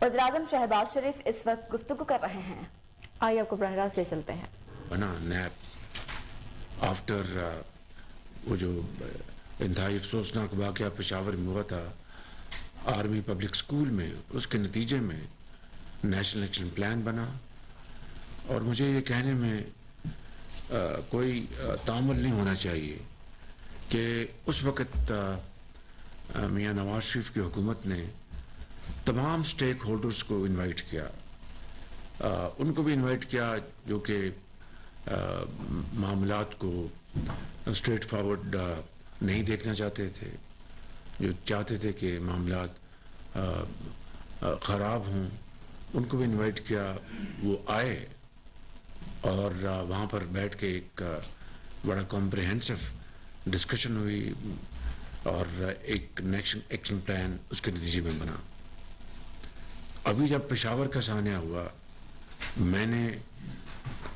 وزیراعظم شہباز شریف اس وقت گفتگو کر رہے ہیں، آئیے آپ کو براہ راست لے چلتے ہیں۔ بنا نیب آفٹر وہ جو انتہائی افسوسناک واقعہ پشاور میں ہوا تھا آرمی پبلک اسکول میں، اس کے نتیجے میں نیشنل ایکشن پلان بنا، اور مجھے یہ کہنے میں کوئی تامل نہیں ہونا چاہیے کہ اس وقت میاں نواز شریف کی حکومت نے تمام سٹیک ہولڈرز کو انوائٹ کیا، ان کو بھی انوائٹ کیا جو کہ معاملات کو اسٹریٹ فارورڈ نہیں دیکھنا چاہتے تھے، جو چاہتے تھے کہ معاملات خراب ہوں، ان کو بھی انوائٹ کیا۔ وہ آئے اور وہاں پر بیٹھ کے ایک بڑا کمپریہنسو ڈسکشن ہوئی اور ایک نیشنل ایکشن پلان اس کے نتیجے میں بنا۔ ابھی جب پشاور کا سانحہ ہوا، میں نے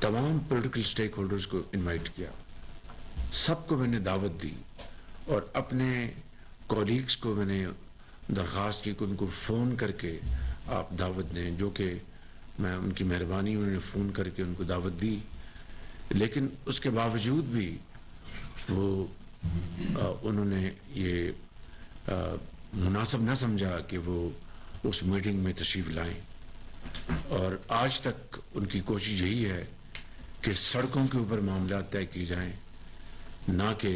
تمام پولیٹیکل سٹیک ہولڈرز کو انوائٹ کیا، سب کو میں نے دعوت دی، اور اپنے کولیگز کو میں نے درخواست کی کہ ان کو فون کر کے آپ دعوت دیں، جو کہ میں ان کی مہربانی انہوں نے فون کر کے ان کو دعوت دی، لیکن اس کے باوجود بھی وہ انہوں نے یہ مناسب نہ سمجھا کہ وہ اس میٹنگ میں تشریف لائیں، اور آج تک ان کی کوشش یہی ہے کہ سڑکوں کے اوپر معاملات طے کیے جائیں، نہ کہ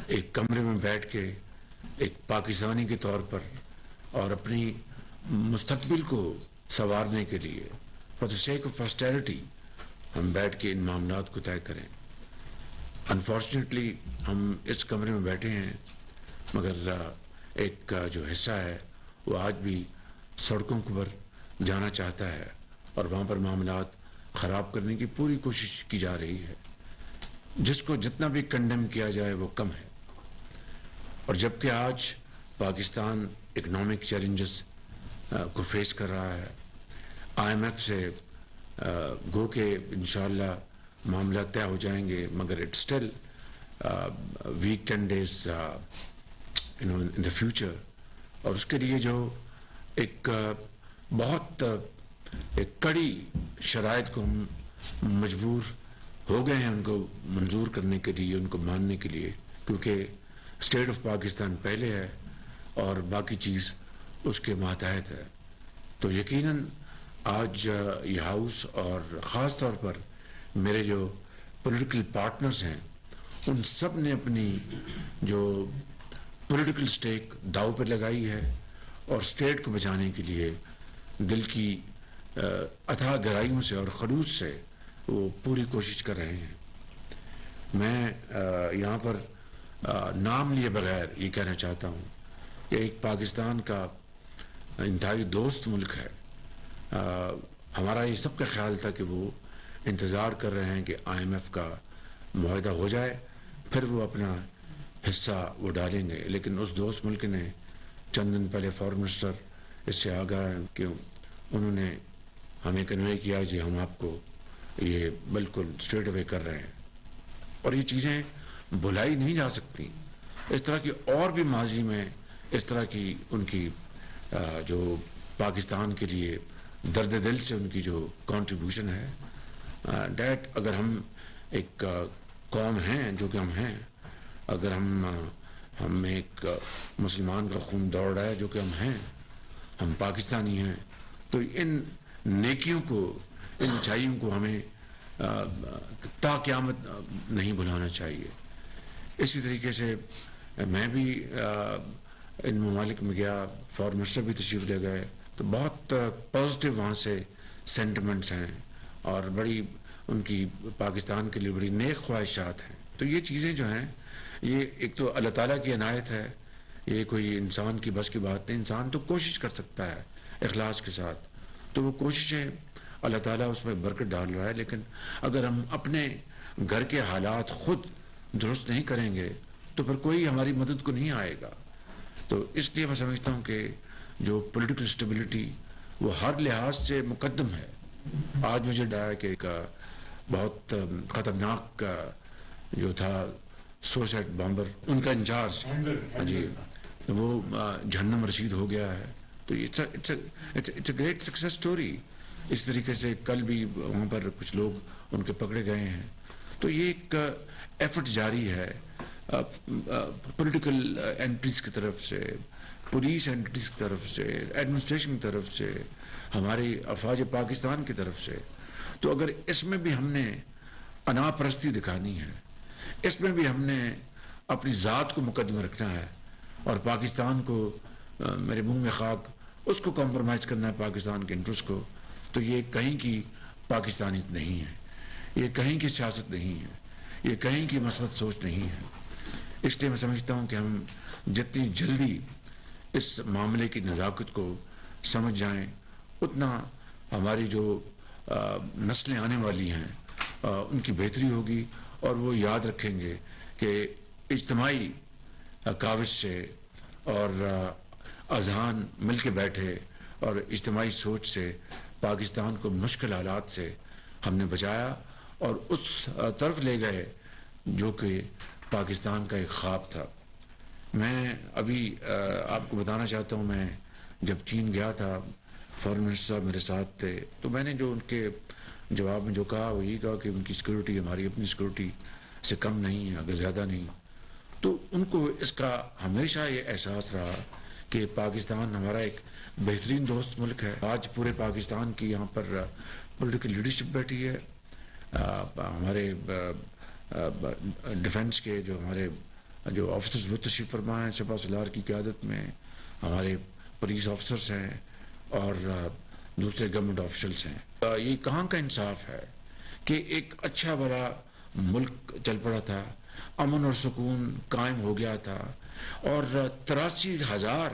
ایک کمرے میں بیٹھ کے ایک پاکستانی کے طور پر اور اپنی مستقبل کو سنوارنے کے لیے فار دی سیک آف پاسٹیرٹی ہم بیٹھ کے ان معاملات کو طے کریں۔ انفارچونیٹلی ہم اس کمرے میں بیٹھے ہیں، مگر ایک جو حصہ ہے وہ آج بھی سڑکوں پر جانا چاہتا ہے، اور وہاں پر معاملات خراب کرنے کی پوری کوشش کی جا رہی ہے، جس کو جتنا بھی کنڈیم کیا جائے وہ کم ہے۔ اور جبکہ آج پاکستان اکنامک چیلنجز کو فیس کر رہا ہے، آئی ایم ایف سے گو کہ انشاءاللہ معاملات طے ہو جائیں گے، مگر it still week 10 days in the future, اور اس کے لیے جو ایک بہت ایک کڑی شرائط کو ہم مجبور ہو گئے ہیں ان کو منظور کرنے کے لیے، ان کو ماننے کے لیے، کیونکہ اسٹیٹ آف پاکستان پہلے ہے اور باقی چیز اس کے ماتحت ہے۔ تو یقیناً آج یہ ہاؤس اور خاص طور پر میرے جو پولیٹیکل پارٹنرز ہیں، ان سب نے اپنی جو پولیٹیکل سٹیک داؤ پہ لگائی ہے، اور اسٹیٹ کو بچانے کے لیے دل کی اتھاہ گہرائیوں سے اور خلوص سے وہ پوری کوشش کر رہے ہیں۔ میں یہاں پر نام لیے بغیر یہ کہنا چاہتا ہوں کہ ایک پاکستان کا انتہائی دوست ملک ہے، ہمارا یہ سب کا خیال تھا کہ وہ انتظار کر رہے ہیں کہ آئی ایم ایف کا معاہدہ ہو جائے، پھر وہ اپنا حصہ وہ ڈالیں گے، لیکن اس دوست ملک نے چند دن پہلے فارن منسٹر اس سے آگاہ ہیں کہ انہوں نے ہمیں کنوے کیا جی ہم آپ کو یہ بالکل اسٹریٹ اوے کر رہے ہیں، اور یہ چیزیں بھلائی نہیں جا سکتی۔ اس طرح کی اور بھی ماضی میں اس طرح کی ان کی جو پاکستان کے لیے درد دل سے ان کی جو کنٹریبیوشن ہے، ڈیٹ اگر ہم ایک قوم ہیں جو کہ ہم ہیں، اگر ہم ایک مسلمان کا خون دوڑ رہا ہے جو کہ ہم ہیں، ہم پاکستانی ہیں، تو ان نیکیوں کو، ان اچھائیوں کو ہمیں تا قیامت نہیں بھلانا چاہیے۔ اسی طریقے سے میں بھی ان ممالک میں گیا، فارن منسٹر بھی تشریف لے گئے، تو بہت پازیٹیو وہاں سے سینٹیمنٹس ہیں، اور بڑی ان کی پاکستان کے لیے بڑی نیک خواہشات ہیں۔ تو یہ چیزیں جو ہیں، یہ ایک تو اللہ تعالیٰ کی عنایت ہے، یہ کوئی انسان کی بس کی بات نہیں۔ انسان تو کوشش کر سکتا ہے اخلاص کے ساتھ، تو وہ کوششیں اللہ تعالیٰ اس میں برکت ڈال رہا ہے، لیکن اگر ہم اپنے گھر کے حالات خود درست نہیں کریں گے تو پھر کوئی ہماری مدد کو نہیں آئے گا۔ تو اس لیے میں سمجھتا ہوں کہ جو پولیٹیکل اسٹیبلٹی وہ ہر لحاظ سے مقدم ہے۔ آج مجھے ڈرا کہ ایک بہت خطرناک جو تھا سوسائڈ بامبر، ان کا انچارج جی وہ جہنم رسید ہو گیا ہے، تو it's a great success story. اس طریقے سے کل بھی وہاں پر کچھ لوگ ان کے پکڑے گئے ہیں. تو یہ ایک ایفرٹ جاری ہے پولیٹیکل اینٹریز کی طرف سے, پولیس اینٹریز کی طرف سے, ایڈمنسٹریشن کی طرف سے, ہماری افواج پاکستان کی طرف سے. تو اگر اس میں بھی ہم نے انا پرستی دکھانی ہے, اس میں بھی ہم نے اپنی ذات کو مقدمہ رکھنا ہے اور پاکستان کو میرے منہ میں خاک اس کو کمپرومائز کرنا ہے پاکستان کے انٹرسٹ کو, تو یہ کہیں کی پاکستانی نہیں ہے, یہ کہیں کی سیاست نہیں ہے, یہ کہیں کی مثبت سوچ نہیں ہے. اس لیے میں سمجھتا ہوں کہ ہم جتنی جلدی اس معاملے کی نزاکت کو سمجھ جائیں اتنا ہماری جو نسلیں آنے والی ہیں ان کی بہتری ہوگی, اور وہ یاد رکھیں گے کہ اجتماعی کاوش سے اور اذہان مل کے بیٹھے اور اجتماعی سوچ سے پاکستان کو مشکل حالات سے ہم نے بچایا اور اس طرف لے گئے جو کہ پاکستان کا ایک خواب تھا. میں ابھی آپ کو بتانا چاہتا ہوں, میں جب چین گیا تھا فارن منسٹر صاحب میرے ساتھ تھے, تو میں نے جو ان کے جواب میں جو کہا وہ یہی کہا کہ ان کی سیکورٹی ہماری اپنی سیکورٹی سے کم نہیں ہے, اگر زیادہ نہیں. تو ان کو اس کا ہمیشہ یہ احساس رہا کہ پاکستان ہمارا ایک بہترین دوست ملک ہے. آج پورے پاکستان کی یہاں پر پولیٹیکل لیڈرشپ بیٹھی ہے, ہمارے ڈیفنس کے جو ہمارے جو آفیسرز وہ تشریف فرما ہیں سپہ سالار کی قیادت میں, ہمارے پولیس آفیسرز ہیں اور دوسرے گورنمنٹ آفیشلز ہیں. یہ کہاں کا انصاف ہے کہ ایک اچھا بڑا ملک چل پڑا تھا, امن اور سکون قائم ہو گیا تھا, اور 83,000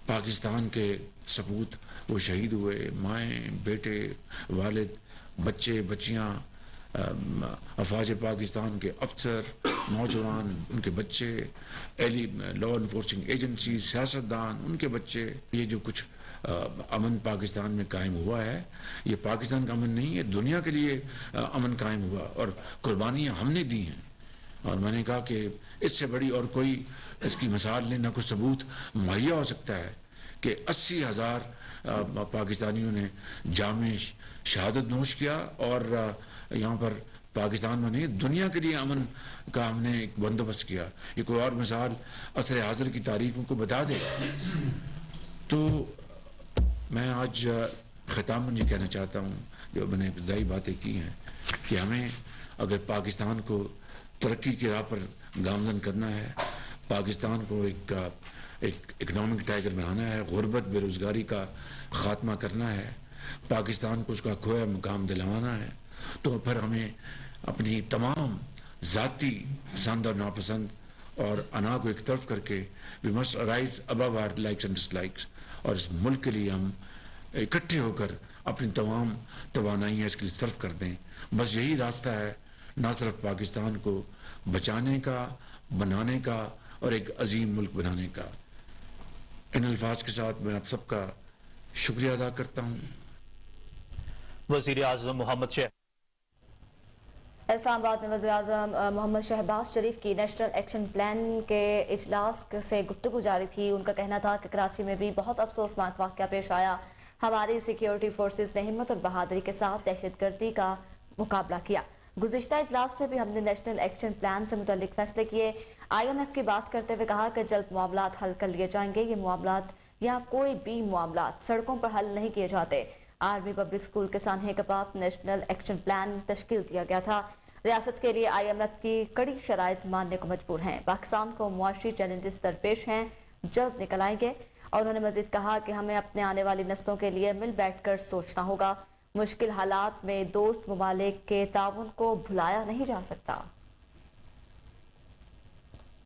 پاکستان کے سپوت وہ شہید ہوئے, مائیں بیٹے والد بچے بچیاں, افواج پاکستان کے افسر نوجوان ان کے بچے, لا انفورسنگ ایجنسیز سیاستدان ان کے بچے. یہ جو کچھ امن پاکستان میں قائم ہوا ہے یہ پاکستان کا امن نہیں ہے, دنیا کے لیے امن قائم ہوا اور قربانیاں ہم نے دی ہیں. اور میں نے کہا کہ اس سے بڑی اور کوئی اس کی مثال نہیں, نہ کوئی ثبوت مہیا ہو سکتا ہے کہ 80,000 پاکستانیوں نے جام شہادت نوش کیا, اور یہاں پر پاکستان میں نہیں دنیا کے لیے امن کا ہم نے ایک بندوبست کیا. یہ کوئی اور مثال عصر حاضر کی تاریخوں کو بتا دے. تو میں آج ختام یہ کہنا چاہتا ہوں, جو میں نے ابتدائی باتیں کی ہیں, کہ ہمیں اگر پاکستان کو ترقی کی راہ پر گامزن کرنا ہے, پاکستان کو ایک اکنامک ٹائگر بنانا ہے, غربت بے روزگاری کا خاتمہ کرنا ہے, پاکستان کو اس کا کھویا مقام دلوانا ہے, تو پھر ہمیں اپنی تمام ذاتی پسند اور ناپسند اور انا کو ایک طرف کر کے we must arise above our likes and dislikes, اور اس ملک کے لیے ہم اکٹھے ہو کر اپنی تمام توانائیاں اس کے لیے صرف کر دیں. بس یہی راستہ ہے نہ صرف پاکستان کو بچانے کا, بنانے کا اور ایک عظیم ملک بنانے کا. ان الفاظ کے ساتھ میں آپ سب کا شکریہ ادا کرتا ہوں. وزیر اعظم محمد شہباز. اسلام آباد میں وزیر اعظم محمد شہباز شریف کی نیشنل ایکشن پلان کے اجلاس سے گفتگو جاری تھی. ان کا کہنا تھا کہ کراچی میں بھی بہت افسوسناک واقعہ پیش آیا. ہماری سیکیورٹی فورسز نے ہمت اور بہادری کے ساتھ دہشت گردی کا مقابلہ کیا. گزشتہ اجلاس میں بھی ہم نے نیشنل ایکشن پلان سے متعلق فیصلے کیے. IMF کی بات کرتے ہوئے کہا کہ جلد معاملات حل کر لیے جائیں گے. یہ معاملات یا کوئی بھی معاملات سڑکوں پر حل نہیں کیے جاتے. آرمی پبلک اسکول کے سانحے کے بعد نیشنل ایکشن پلان تشکیل دیا گیا تھا. ریاست کے لیے IMF کی کڑی شرائط ماننے کو مجبور ہیں. پاکستان کو معاشی چیلنجز درپیش ہیں, جلد نکل آئیں گے. اور انہوں نے مزید کہا کہ ہمیں اپنے آنے والی نسلوں کے لیے مل بیٹھ کر سوچنا ہوگا. مشکل حالات میں دوست ممالک کے تعاون کو بھلایا نہیں جا سکتا.